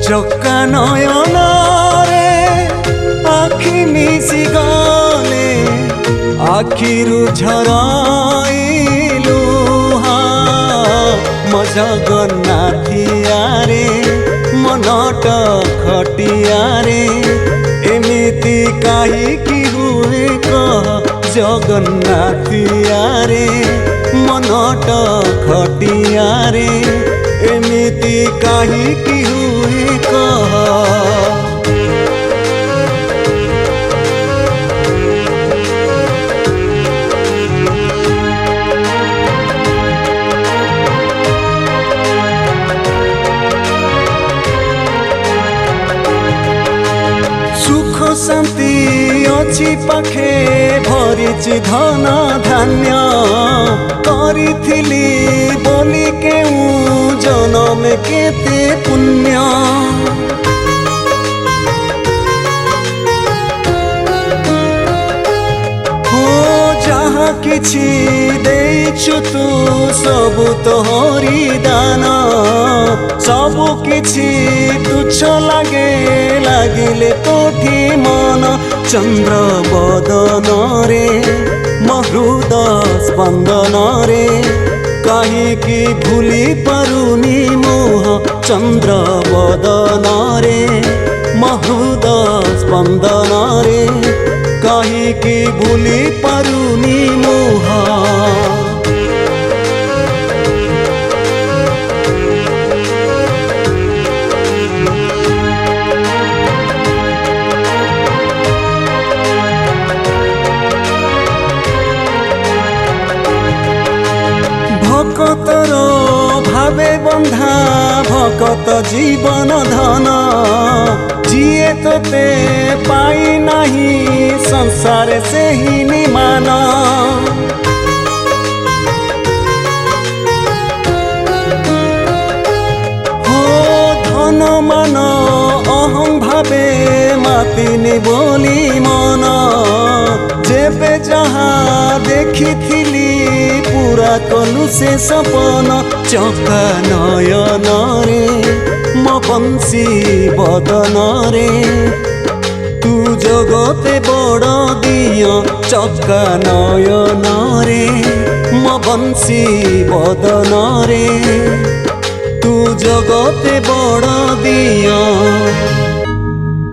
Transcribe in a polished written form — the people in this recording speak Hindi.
চকা নয়নরে আখি মিশি গলে আখিরু ঝরাইলু ମୋ ଜଗନ୍ନାଥିଆରେ ମନଟ ଖଟିଆରେ ଏମିତି କାହିଁକି ହୁଏ କହ ଜଗନ୍ନାଥିଆରେ ମନଟ ଖଟିଆରେ ଏମିତି କାହିଁକି ହୁଏ କହ। शांति अच्छी पाखे भरिची धन धान्य करिथिली बोली केउ जनम केते पुण्य हो जहा किछि देइछु तू सबु तोहरी दान सबु किछि तुच्छ लागे लागिले कोठी मन चंद्र बदन रे मरुद स्पंदन रे काहीकि भूली पारुनी मोह चंद्र बदन रे मरुद स्पंदन रे काहीकि भूली पारुनी मोह। ভকতর ভাবে বন্ধা ভকত জীবন ধন যিয়ে তোতে পাই নাহি সংসারে সেই নিমান হো ধন মান অহং ভাবে মাতিনি বলি মন যেবে যাহা দেখিথিলি पूरा कलु से सपन चका नयन रे मो बंशी बदन रे तू जगते बड़ दिया चका नयन रे मो बंशी बदन रे तू जगते बड़ दिया